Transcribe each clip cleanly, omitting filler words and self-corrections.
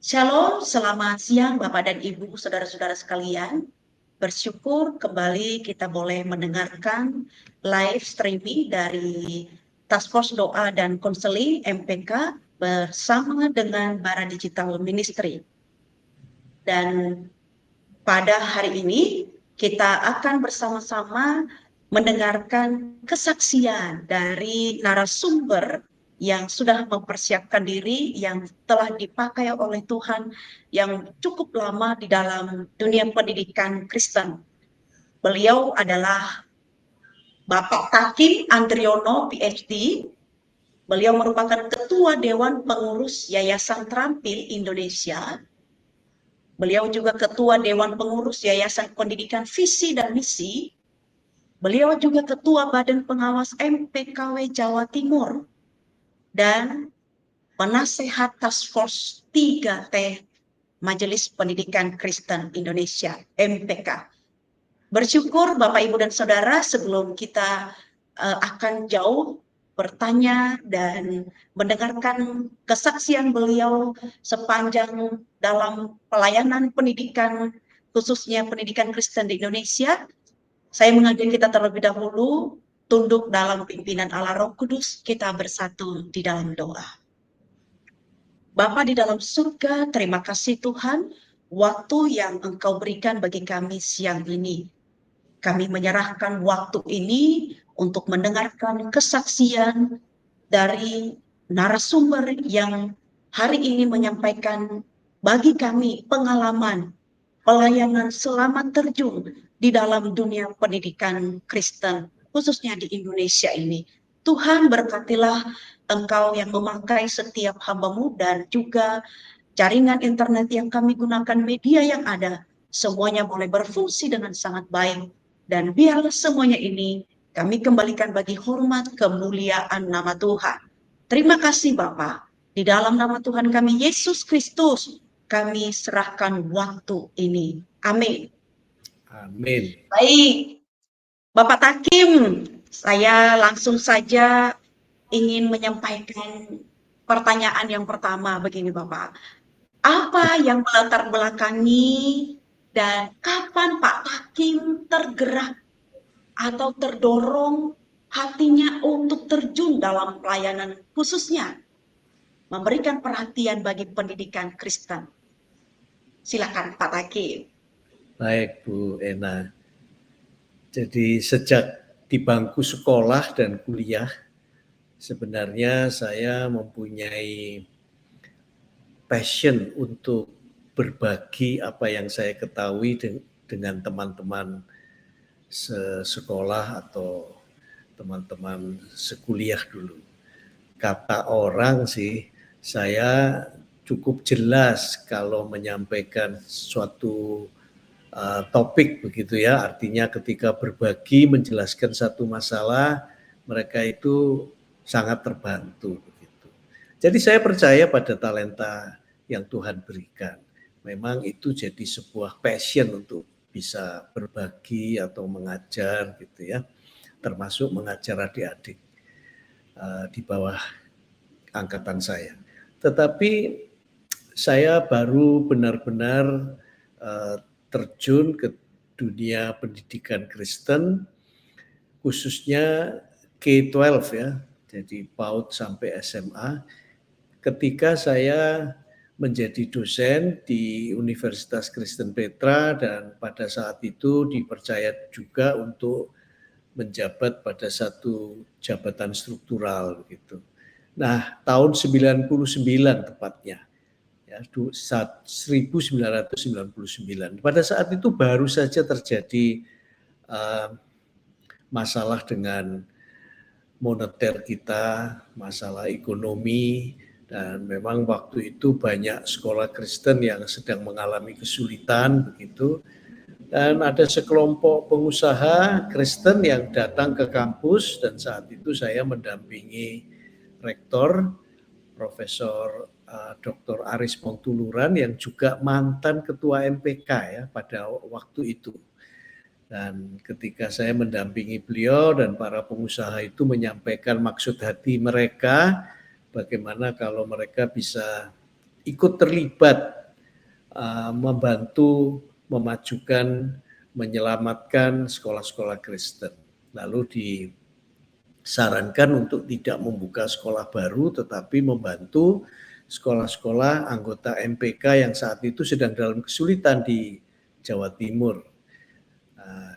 Shalom, selamat siang Bapak dan Ibu, saudara-saudara sekalian. Bersyukur kembali kita boleh mendengarkan live streaming dari Task Force Doa dan Konseling MPK bersama dengan Bara Digital Ministry. Dan pada hari ini kita akan bersama-sama mendengarkan kesaksian dari narasumber yang sudah mempersiapkan diri, yang telah dipakai oleh Tuhan, yang cukup lama di dalam dunia pendidikan Kristen. Beliau adalah Bapak Takim Andriono, PhD. Beliau merupakan Ketua Dewan Pengurus Yayasan Terampil Indonesia. Beliau juga Ketua Dewan Pengurus Yayasan Pendidikan Visi dan Misi. Beliau juga Ketua Badan Pengawas MPKW Jawa Timur dan penasehat Task Force 3T Majelis Pendidikan Kristen Indonesia MPK. Bersyukur Bapak Ibu dan Saudara, sebelum kita akan jauh bertanya dan mendengarkan kesaksian beliau sepanjang dalam pelayanan pendidikan, khususnya pendidikan Kristen di Indonesia, saya mengajak kita terlebih dahulu tunduk dalam pimpinan Allah Roh Kudus, kita bersatu di dalam doa. Bapa di dalam surga, terima kasih Tuhan, waktu yang Engkau berikan bagi kami siang ini. Kami menyerahkan waktu ini untuk mendengarkan kesaksian dari narasumber yang hari ini menyampaikan bagi kami pengalaman pelayanan selama terjun di dalam dunia pendidikan Kristen, khususnya di Indonesia ini. Tuhan berkatilah Engkau yang memakai setiap hamba-Mu dan juga jaringan internet yang kami gunakan, media yang ada, semuanya boleh berfungsi dengan sangat baik. Dan biarlah semuanya ini kami kembalikan bagi hormat kemuliaan nama Tuhan. Terima kasih Bapa. Di dalam nama Tuhan kami Yesus Kristus, kami serahkan waktu ini. Amin. Amin. Baik, Bapak Takim, saya langsung saja ingin menyampaikan pertanyaan yang pertama begini Bapak. Apa yang melatar belakangi dan kapan Pak Takim tergerak atau terdorong hatinya untuk terjun dalam pelayanan, khususnya memberikan perhatian bagi pendidikan Kristen? Silakan Pak Takim. Baik Bu Ena. Jadi sejak di bangku sekolah dan kuliah, sebenarnya saya mempunyai passion untuk berbagi apa yang saya ketahui dengan teman-teman sekolah atau teman-teman sekuliah dulu. Kata orang sih, saya cukup jelas kalau menyampaikan suatu topik begitu ya, artinya ketika berbagi menjelaskan satu masalah, mereka itu sangat terbantu begitu. Jadi saya percaya pada talenta yang Tuhan berikan. Memang itu jadi sebuah passion untuk bisa berbagi atau mengajar gitu ya, termasuk mengajar adik-adik di bawah angkatan saya. Tetapi saya baru benar-benar terjun ke dunia pendidikan Kristen, khususnya K-12 ya, jadi PAUD sampai SMA, ketika saya menjadi dosen di Universitas Kristen Petra dan pada saat itu dipercaya juga untuk menjabat pada satu jabatan struktural gitu. Nah, tahun 99 tepatnya, ya, 1999. Pada saat itu baru saja terjadi masalah dengan moneter kita, masalah ekonomi, dan memang waktu itu banyak sekolah Kristen yang sedang mengalami kesulitan begitu. Dan ada sekelompok pengusaha Kristen yang datang ke kampus dan saat itu saya mendampingi rektor Profesor Dr. Aris Montuluran yang juga mantan ketua MPK ya pada waktu itu. Dan ketika saya mendampingi beliau dan para pengusaha itu menyampaikan maksud hati mereka, bagaimana kalau mereka bisa ikut terlibat membantu memajukan, menyelamatkan sekolah-sekolah Kristen. Lalu disarankan untuk tidak membuka sekolah baru, tetapi membantu sekolah-sekolah anggota MPK yang saat itu sedang dalam kesulitan di Jawa Timur.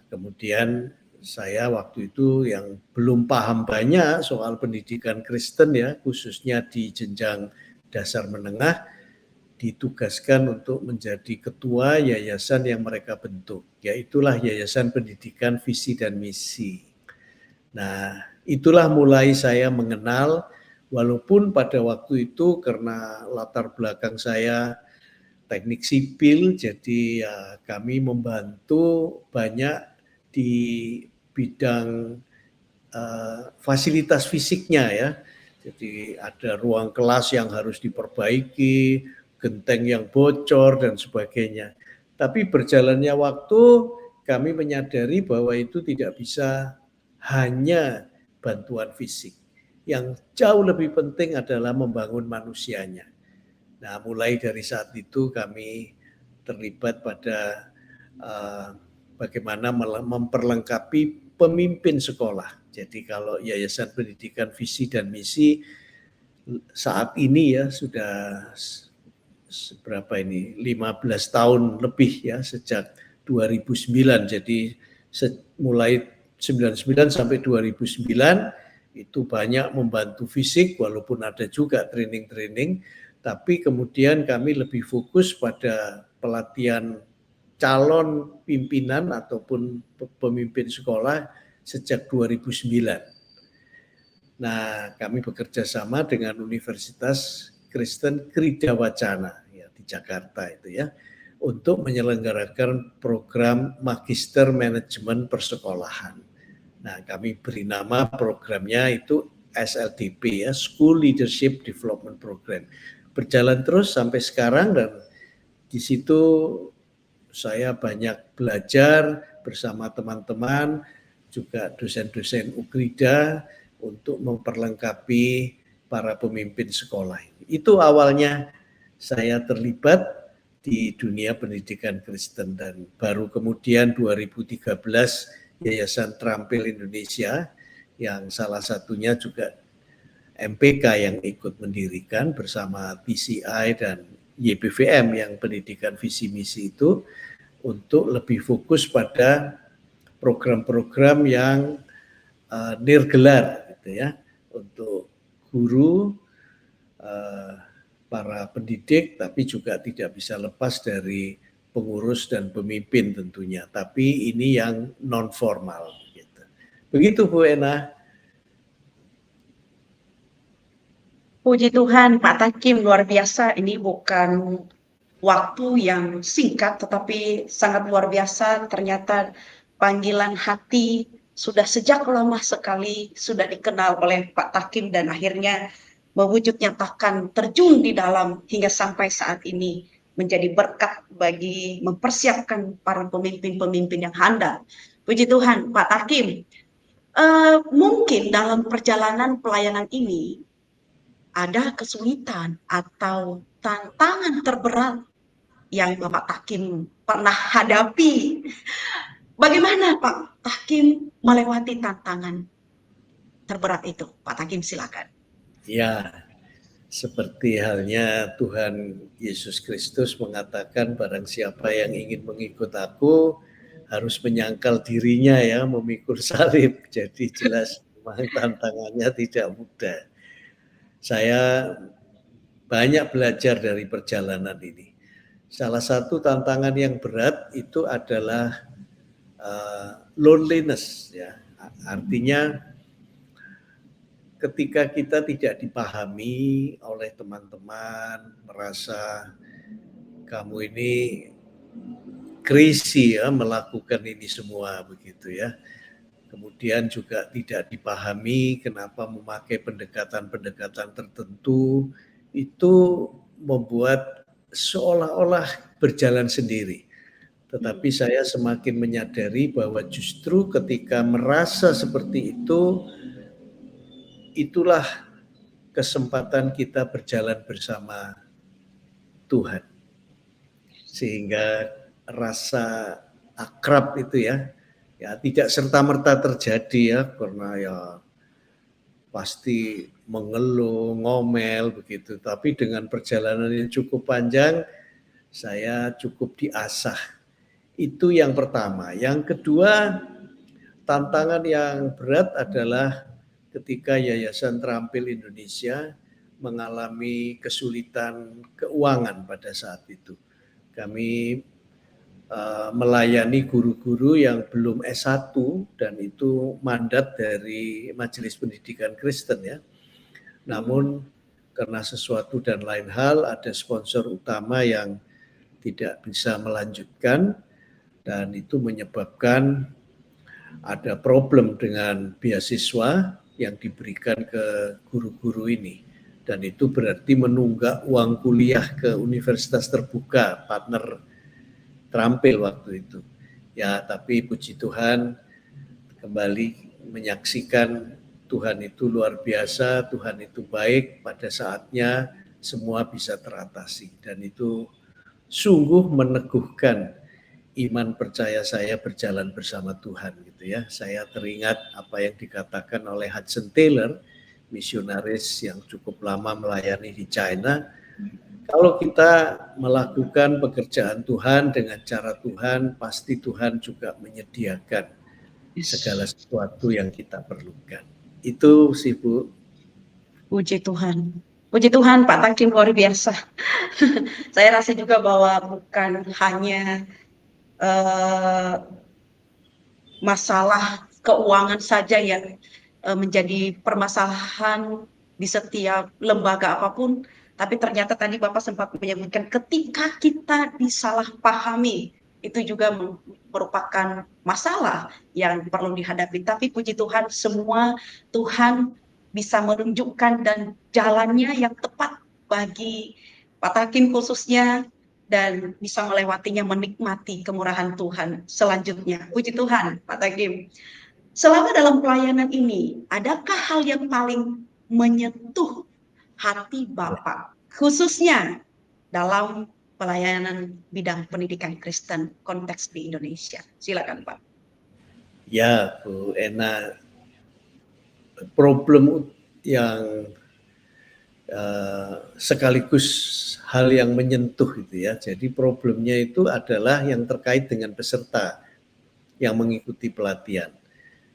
Kemudian saya waktu itu yang belum paham banyak soal pendidikan Kristen ya, khususnya di jenjang dasar menengah, ditugaskan untuk menjadi ketua yayasan yang mereka bentuk, yaitulah Yayasan Pendidikan Visi dan Misi. Nah, itulah mulai saya mengenal, walaupun pada waktu itu karena latar belakang saya teknik sipil, jadi ya kami membantu banyak di bidang fasilitas fisiknya ya. Jadi ada ruang kelas yang harus diperbaiki, genteng yang bocor dan sebagainya. Tapi berjalannya waktu kami menyadari bahwa itu tidak bisa hanya bantuan fisik. Yang jauh lebih penting adalah membangun manusianya. Nah, mulai dari saat itu kami terlibat pada bagaimana memperlengkapi pemimpin sekolah. Jadi kalau Yayasan Pendidikan Visi dan Misi saat ini ya sudah berapa ini 15 tahun lebih ya sejak 2009. Jadi mulai 99 sampai 2009 itu banyak membantu fisik walaupun ada juga training-training, tapi kemudian kami lebih fokus pada pelatihan calon pimpinan ataupun pemimpin sekolah sejak 2009. Nah, kami bekerja sama dengan Universitas Kristen Krida Wacana ya, di Jakarta itu ya, untuk menyelenggarakan program Magister Manajemen Persekolahan. Nah, kami beri nama programnya itu SLDP ya, School Leadership Development Program. Berjalan terus sampai sekarang dan di situ saya banyak belajar bersama teman-teman, juga dosen-dosen Ukrida untuk memperlengkapi para pemimpin sekolah. Itu awalnya saya terlibat di dunia pendidikan Kristen dan baru kemudian 2013 Yayasan Terampil Indonesia yang salah satunya juga MPK yang ikut mendirikan bersama PCI dan YPVM yang pendidikan visi misi itu untuk lebih fokus pada program-program yang nirgelar gitu ya, untuk guru, para pendidik, tapi juga tidak bisa lepas dari pengurus dan pemimpin tentunya, tapi ini yang non formal gitu. Begitu Bu Ena. Puji Tuhan, Pak Takim, luar biasa. Ini bukan waktu yang singkat, tetapi sangat luar biasa. Ternyata panggilan hati sudah sejak lama sekali sudah dikenal oleh Pak Takim dan akhirnya mewujud nyatakan terjun di dalam hingga sampai saat ini menjadi berkat bagi mempersiapkan para pemimpin-pemimpin yang handal. Puji Tuhan, Pak Takim. Mungkin dalam perjalanan pelayanan ini ada kesulitan atau tantangan terberat yang Bapak Takim pernah hadapi. Bagaimana Pak Takim melewati tantangan terberat itu? Pak Takim silakan. Ya, seperti halnya Tuhan Yesus Kristus mengatakan barang siapa yang ingin mengikut aku harus menyangkal dirinya ya, memikul salib. Jadi jelas memang tantangannya tidak mudah. Saya banyak belajar dari perjalanan ini. Salah satu tantangan yang berat itu adalah loneliness ya. Artinya ketika kita tidak dipahami oleh teman-teman, merasa kamu ini crazy ya melakukan ini semua begitu ya. Kemudian juga tidak dipahami kenapa memakai pendekatan-pendekatan tertentu, itu membuat seolah-olah berjalan sendiri. Tetapi saya semakin menyadari bahwa justru ketika merasa seperti itu, itulah kesempatan kita berjalan bersama Tuhan. Sehingga rasa akrab itu ya tidak serta-merta terjadi ya, karena ya pasti mengeluh, ngomel begitu. Tapi dengan perjalanan yang cukup panjang, saya cukup diasah. Itu yang pertama. Yang kedua, tantangan yang berat adalah ketika Yayasan Terampil Indonesia mengalami kesulitan keuangan pada saat itu. Kami melayani guru-guru yang belum S1 dan itu mandat dari Majelis Pendidikan Kristen ya. Namun karena sesuatu dan lain hal ada sponsor utama yang tidak bisa melanjutkan dan itu menyebabkan ada problem dengan beasiswa yang diberikan ke guru-guru ini. Dan itu berarti menunggak uang kuliah ke universitas terbuka, partner Terampil waktu itu. Ya, tapi puji Tuhan kembali menyaksikan Tuhan itu luar biasa, Tuhan itu baik, pada saatnya semua bisa teratasi. Dan itu sungguh meneguhkan iman percaya saya berjalan bersama Tuhan gitu ya. Saya teringat apa yang dikatakan oleh Hudson Taylor, misionaris yang cukup lama melayani di China. Kalau kita melakukan pekerjaan Tuhan dengan cara Tuhan, pasti Tuhan juga menyediakan segala sesuatu yang kita perlukan. Itu sih Bu. Puji Tuhan. Puji Tuhan Pak Takim, luar biasa. Saya rasa juga bahwa bukan hanya masalah keuangan saja yang menjadi permasalahan di setiap lembaga apapun, tapi ternyata tadi Bapak sempat menyebutkan ketika kita disalahpahami, itu juga merupakan masalah yang perlu dihadapi. Tapi puji Tuhan, semua Tuhan bisa menunjukkan dan jalannya yang tepat bagi Pak Takim khususnya, dan bisa melewatinya, menikmati kemurahan Tuhan selanjutnya. Puji Tuhan, Pak Takim. Selama dalam pelayanan ini, adakah hal yang paling menyentuh hati Bapak, khususnya dalam pelayanan bidang pendidikan Kristen konteks di Indonesia? Silakan Pak. Ya Bu Ena, problem yang sekaligus hal yang menyentuh gitu ya. Jadi problemnya itu adalah yang terkait dengan peserta yang mengikuti pelatihan,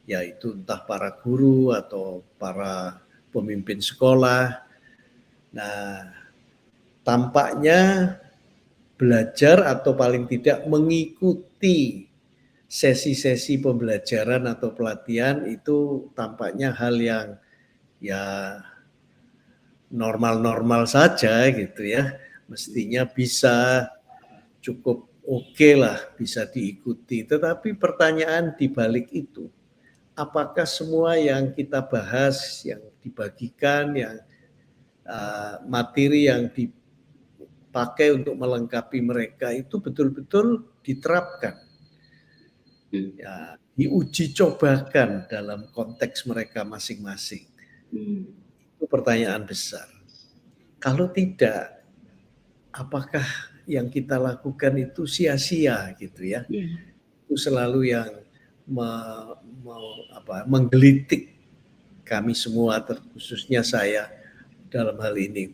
yaitu entah para guru atau para pemimpin sekolah. Nah, tampaknya belajar atau paling tidak mengikuti sesi-sesi pembelajaran atau pelatihan itu tampaknya hal yang ya normal-normal saja gitu ya, mestinya bisa cukup oke lah, bisa diikuti. Tetapi pertanyaan di balik itu, apakah semua yang kita bahas, yang dibagikan, yang materi yang dipakai untuk melengkapi mereka itu betul-betul diterapkan, ya, diuji cobakan dalam konteks mereka masing-masing. Itu pertanyaan besar. Kalau tidak, apakah yang kita lakukan itu sia-sia gitu ya? Itu selalu yang menggelitik kami semua, khususnya saya dalam hal ini.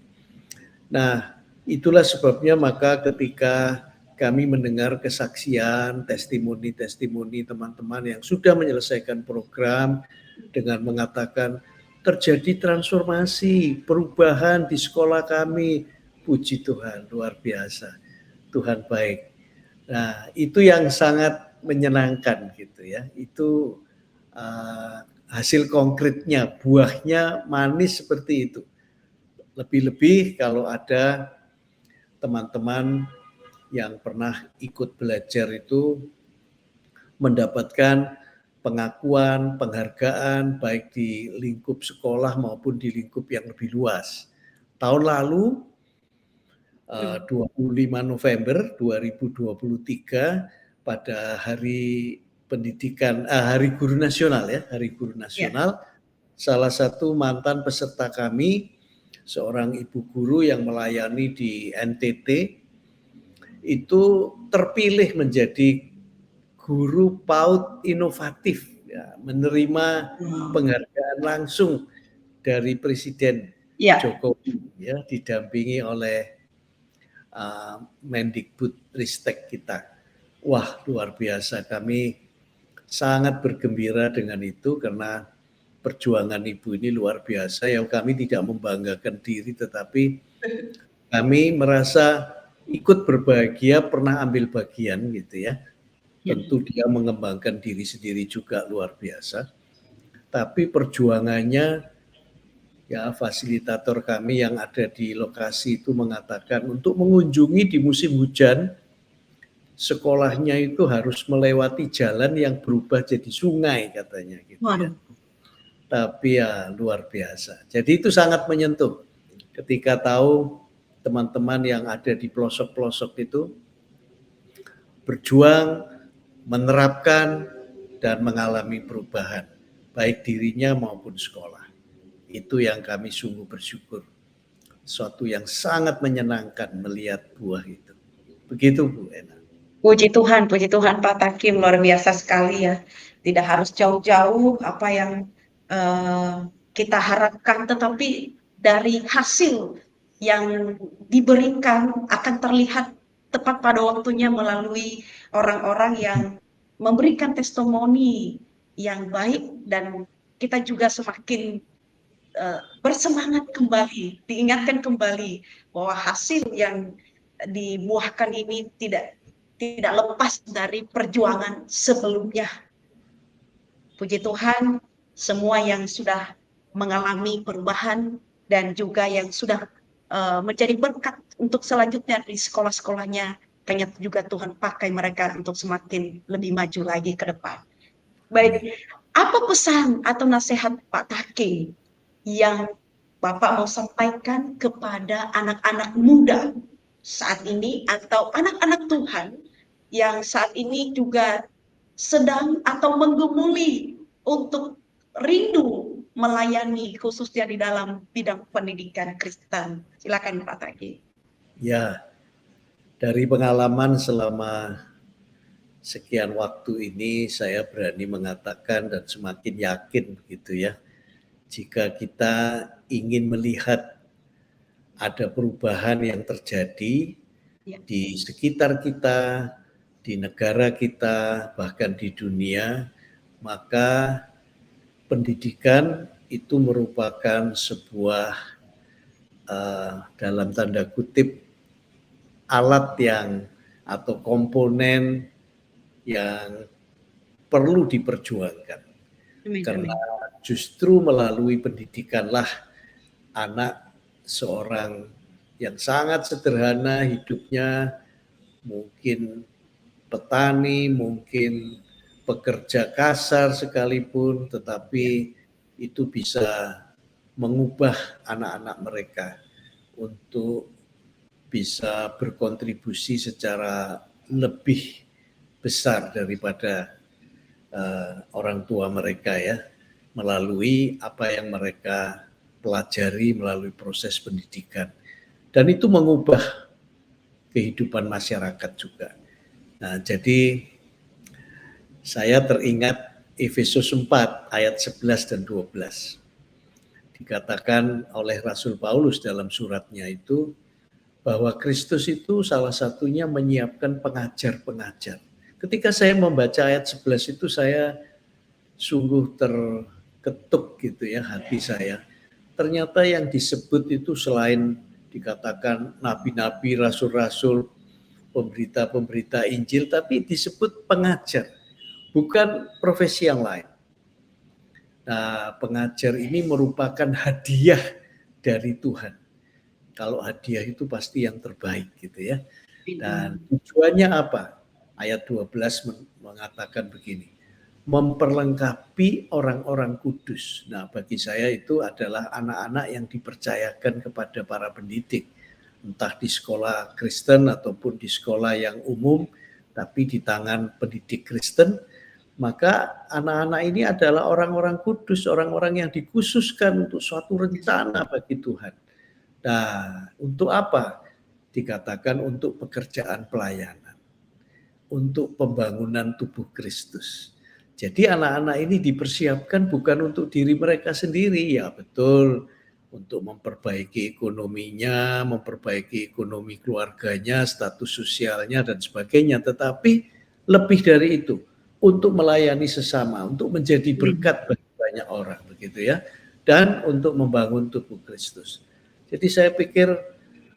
Nah, itulah sebabnya maka ketika kami mendengar kesaksian, testimoni-testimoni teman-teman yang sudah menyelesaikan program dengan mengatakan terjadi transformasi, perubahan di sekolah kami. Puji Tuhan, luar biasa. Tuhan baik. Nah, itu yang sangat menyenangkan gitu ya. Itu hasil konkretnya, buahnya manis seperti itu. Lebih-lebih kalau ada teman-teman yang pernah ikut belajar itu mendapatkan pengakuan, penghargaan baik di lingkup sekolah maupun di lingkup yang lebih luas. Tahun lalu 25 November 2023 pada hari pendidikan, Hari Guru Nasional ya, Hari Guru Ya. Nasional, salah satu mantan peserta kami, seorang ibu guru yang melayani di NTT, itu terpilih menjadi guru PAUD inovatif, ya, menerima penghargaan langsung dari Presiden Ya. Jokowi, ya, didampingi oleh Mendikbudristek kita. Wah, luar biasa, kami sangat bergembira dengan itu karena perjuangan ibu ini luar biasa. Ya, kami tidak membanggakan diri, tetapi kami merasa ikut berbahagia, pernah ambil bagian gitu ya. Ya. Tentu dia mengembangkan diri sendiri juga luar biasa. Tapi perjuangannya, ya, fasilitator kami yang ada di lokasi itu mengatakan untuk mengunjungi di musim hujan, sekolahnya itu harus melewati jalan yang berubah jadi sungai katanya gitu ya. Waduh. Tapi ya luar biasa. Jadi itu sangat menyentuh ketika tahu teman-teman yang ada di pelosok-pelosok itu berjuang, menerapkan, dan mengalami perubahan, baik dirinya maupun sekolah. Itu yang kami sungguh bersyukur. Suatu yang sangat menyenangkan melihat buah itu. Begitu Bu Ena. Puji Tuhan Pak Takim, luar biasa sekali ya. Tidak harus jauh-jauh apa yang eh, kita harapkan, tetapi dari hasil yang diberikan akan terlihat tepat pada waktunya melalui orang-orang yang memberikan testimoni yang baik, dan kita juga semakin bersemangat kembali, diingatkan kembali bahwa hasil yang dibuahkan ini tidak lepas dari perjuangan sebelumnya. Puji Tuhan, semua yang sudah mengalami perubahan dan juga yang sudah menjadi berkat untuk selanjutnya di sekolah-sekolahnya, ternyata juga Tuhan pakai mereka untuk semakin lebih maju lagi ke depan. Baik, apa pesan atau nasihat Pak Takim yang Bapak mau sampaikan kepada anak-anak muda saat ini atau anak-anak Tuhan yang saat ini juga sedang atau menggemuli untuk rindu melayani khususnya di dalam bidang pendidikan Kristen? Silakan Pak Taki. Ya, dari pengalaman selama sekian waktu ini saya berani mengatakan dan semakin yakin begitu ya, jika kita ingin melihat ada perubahan yang terjadi Ya. di sekitar kita, di negara kita, bahkan di dunia, maka pendidikan itu merupakan sebuah dalam tanda kutip alat yang atau komponen yang perlu diperjuangkan. Amin, Karena amin. justru melalui pendidikanlah anak seorang yang sangat sederhana hidupnya, mungkin petani, mungkin pekerja kasar sekalipun, tetapi itu bisa mengubah anak-anak mereka untuk bisa berkontribusi secara lebih besar daripada orang tua mereka ya, melalui apa yang mereka pelajari melalui proses pendidikan. Dan itu mengubah kehidupan masyarakat juga. Nah, jadi saya teringat Efesus 4 ayat 11 dan 12. Dikatakan oleh Rasul Paulus dalam suratnya itu bahwa Kristus itu salah satunya menyiapkan pengajar-pengajar. Ketika saya membaca ayat 11 itu saya sungguh terketuk gitu ya hati saya. Ternyata yang disebut itu selain dikatakan nabi-nabi, rasul-rasul, pemberita-pemberita Injil, tapi disebut pengajar, bukan profesi yang lain. Nah, pengajar ini merupakan hadiah dari Tuhan. Kalau hadiah itu pasti yang terbaik gitu ya. Dan tujuannya apa? Ayat 12 mengatakan begini, memperlengkapi orang-orang kudus. Nah, bagi saya itu adalah anak-anak yang dipercayakan kepada para pendidik, entah di sekolah Kristen ataupun di sekolah yang umum, tapi di tangan pendidik Kristen, maka anak-anak ini adalah orang-orang kudus, orang-orang yang dikhususkan untuk suatu rencana bagi Tuhan. Nah, untuk apa? Dikatakan untuk pekerjaan pelayanan, untuk pembangunan tubuh Kristus. Jadi anak-anak ini dipersiapkan bukan untuk diri mereka sendiri, ya betul, untuk memperbaiki ekonominya, memperbaiki ekonomi keluarganya, status sosialnya dan sebagainya, tetapi lebih dari itu, untuk melayani sesama, untuk menjadi berkat bagi banyak orang, begitu ya, dan untuk membangun tubuh Kristus. Jadi saya pikir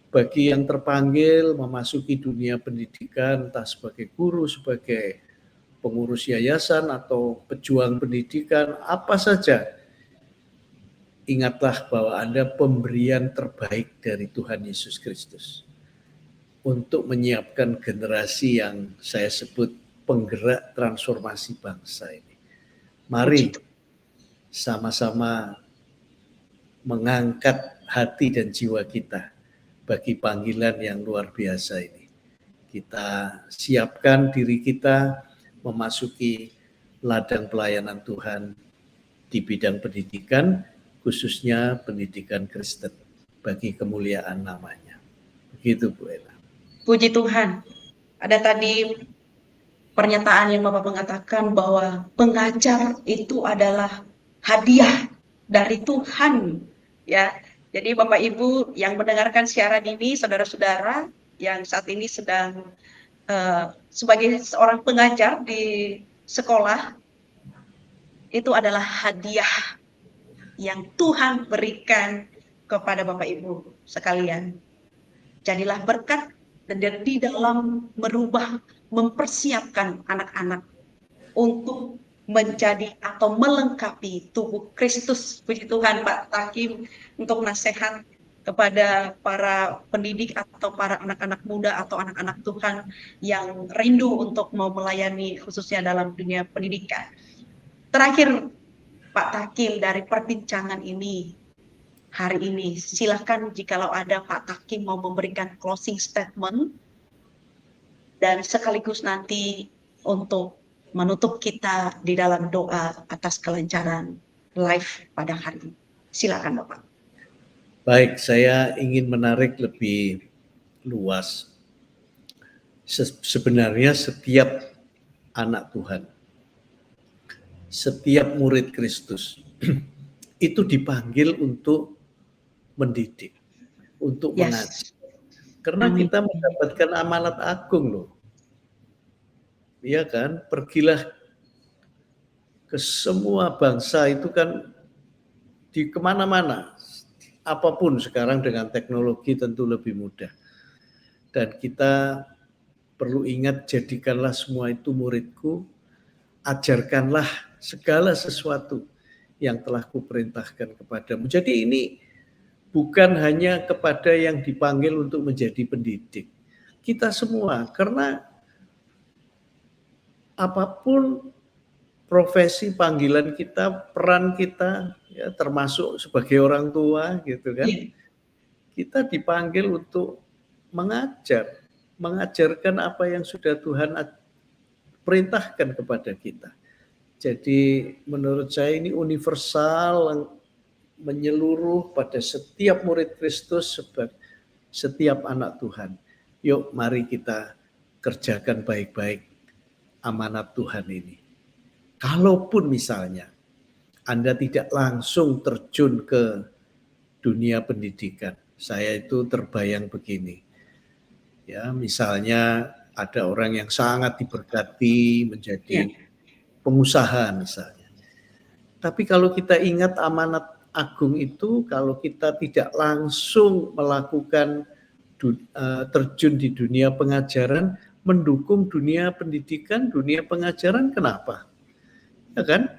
bagi yang terpanggil memasuki dunia pendidikan, entah sebagai guru, sebagai pengurus yayasan atau pejuang pendidikan, apa saja, ingatlah bahwa Anda pemberian terbaik dari Tuhan Yesus Kristus untuk menyiapkan generasi yang saya sebut penggerak transformasi bangsa ini. Mari sama-sama mengangkat hati dan jiwa kita bagi panggilan yang luar biasa ini. Kita siapkan diri kita memasuki ladang pelayanan Tuhan di bidang pendidikan, khususnya pendidikan Kristen, bagi kemuliaan namanya. Begitu Bu Ena. Puji Tuhan. Ada tadi pernyataan yang Bapak mengatakan bahwa pengajar itu adalah hadiah dari Tuhan, ya. Jadi Bapak Ibu yang mendengarkan siaran ini, saudara-saudara yang saat ini sedang sebagai seorang pengajar di sekolah, itu adalah hadiah yang Tuhan berikan kepada Bapak Ibu sekalian. Jadilah berkat dan di dalam merubah, mempersiapkan anak-anak untuk menjadi atau melengkapi tubuh Kristus. Puji Tuhan Pak Takim untuk nasihat kepada para pendidik atau para anak-anak muda atau anak-anak Tuhan yang rindu untuk mau melayani khususnya dalam dunia pendidikan. Terakhir Pak Takim dari perbincangan ini hari ini, silakan jikalau ada Pak Takim mau memberikan closing statement dan sekaligus nanti untuk menutup kita di dalam doa atas kelancaran live pada hari ini. Silakan Bapak. Baik, saya ingin menarik lebih luas. Sebenarnya setiap anak Tuhan, setiap murid Kristus itu dipanggil untuk mendidik, untuk mengajar. Karena kita mendapatkan amanat agung loh. Iya kan? Pergilah ke semua bangsa, itu kan di kemana-mana. Apapun sekarang dengan teknologi tentu lebih mudah. Dan kita perlu ingat, jadikanlah semua itu muridku, ajarkanlah segala sesuatu yang telah kuperintahkan kepadamu. Jadi ini bukan hanya kepada yang dipanggil untuk menjadi pendidik. Kita semua, karena apapun profesi panggilan kita, peran kita, ya, termasuk sebagai orang tua, gitu kan, kita dipanggil untuk mengajar, mengajarkan apa yang sudah Tuhan perintahkan kepada kita. Jadi menurut saya ini universal, menyeluruh pada setiap murid Kristus, setiap anak Tuhan. Yuk mari kita kerjakan baik-baik amanat Tuhan ini. Kalaupun misalnya Anda tidak langsung terjun ke dunia pendidikan, saya itu terbayang begini. Ya, misalnya ada orang yang sangat diberkati menjadi pengusaha misalnya. Tapi kalau kita ingat amanat agung itu, kalau kita tidak langsung melakukan terjun di dunia pengajaran, mendukung dunia pendidikan, dunia pengajaran, kenapa? Ya kan?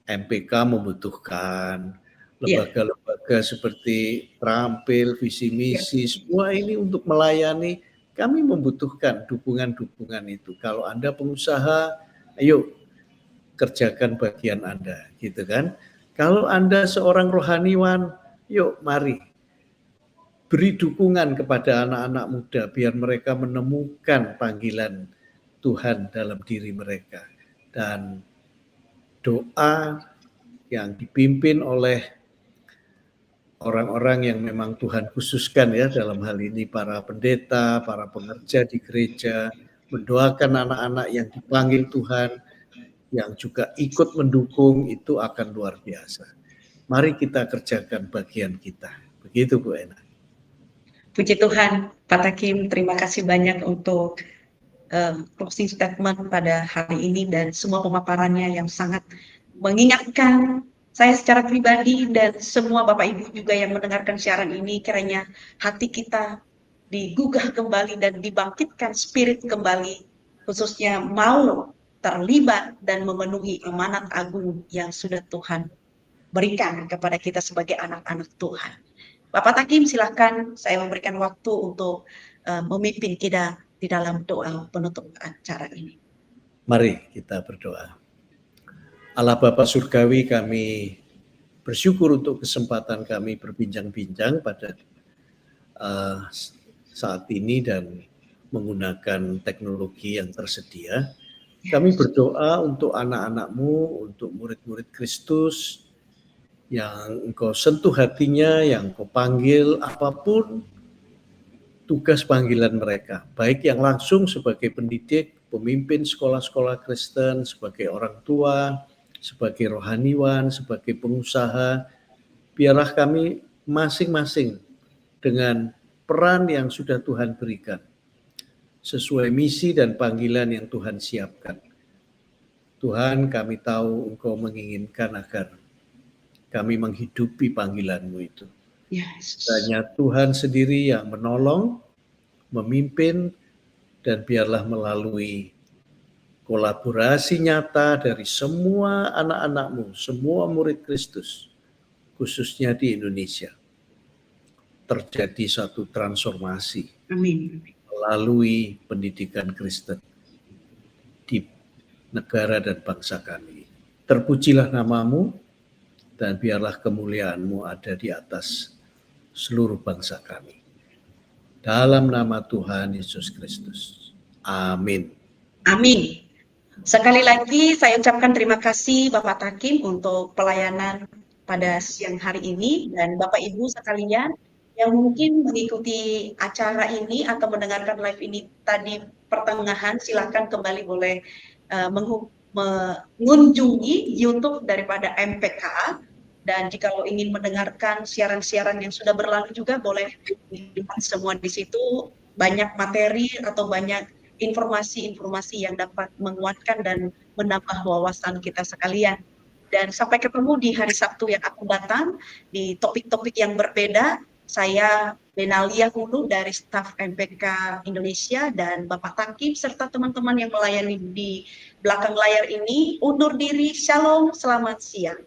MPK membutuhkan, lembaga-lembaga seperti Terampil, Visi Misi, semua ini untuk melayani, kami membutuhkan dukungan-dukungan itu. Kalau Anda pengusaha, ayo kerjakan bagian Anda, gitu kan. Kalau Anda seorang rohaniwan, yuk mari beri dukungan kepada anak-anak muda biar mereka menemukan panggilan Tuhan dalam diri mereka. Dan doa yang dipimpin oleh orang-orang yang memang Tuhan khususkan ya, dalam hal ini para pendeta, para pengerja di gereja, mendoakan anak-anak yang dipanggil Tuhan, yang juga ikut mendukung, itu akan luar biasa. Mari kita kerjakan bagian kita. Begitu Bu Ena. Puji Tuhan, Pak Takim, terima kasih banyak untuk closing statement pada hari ini dan semua pemaparannya yang sangat mengingatkan saya secara pribadi dan semua Bapak Ibu juga yang mendengarkan siaran ini, kiranya hati kita digugah kembali dan dibangkitkan spirit kembali, khususnya mau terlibat dan memenuhi amanat agung yang sudah Tuhan berikan kepada kita sebagai anak-anak Tuhan. Bapak Takim, silakan saya memberikan waktu untuk memimpin kita di dalam doa penutup acara ini. Mari kita berdoa. Allah Bapa Surgawi, kami bersyukur untuk kesempatan kami berbincang-bincang pada saat ini dan menggunakan teknologi yang tersedia. Kami berdoa untuk anak-anak-Mu, untuk murid-murid Kristus yang Engkau sentuh hatinya, yang Engkau panggil, apapun tugas panggilan mereka, baik yang langsung sebagai pendidik, pemimpin sekolah-sekolah Kristen, sebagai orang tua, sebagai rohaniwan, sebagai pengusaha, biarlah kami masing-masing dengan peran yang sudah Tuhan berikan, sesuai misi dan panggilan yang Tuhan siapkan. Tuhan, kami tahu Engkau menginginkan agar kami menghidupi panggilan-Mu itu. Hanya Tuhan sendiri yang menolong, memimpin, dan biarlah melalui kolaborasi nyata dari semua anak-anak-Mu, semua murid Kristus, khususnya di Indonesia, terjadi satu transformasi. Amin. Melalui pendidikan Kristen di negara dan bangsa kami. Terpujilah nama-Mu, dan biarlah kemuliaan-Mu ada di atas seluruh bangsa kami. Dalam nama Tuhan Yesus Kristus. Amin. Amin. Sekali lagi saya ucapkan terima kasih Bapak Takim untuk pelayanan pada siang hari ini, dan Bapak Ibu sekalian yang mungkin mengikuti acara ini atau mendengarkan live ini tadi pertengahan, silakan kembali boleh mengunjungi YouTube daripada MPK. Dan jika lo ingin mendengarkan siaran-siaran yang sudah berlalu juga boleh dilihat semua di situ, banyak materi atau banyak informasi-informasi yang dapat menguatkan dan menambah wawasan kita sekalian. Dan sampai ketemu di hari Sabtu yang akan datang di topik-topik yang berbeda. Saya Benalia Hulu dari staf MPK Indonesia dan Bapak Takim serta teman-teman yang melayani di belakang layar ini undur diri. Shalom, selamat siang.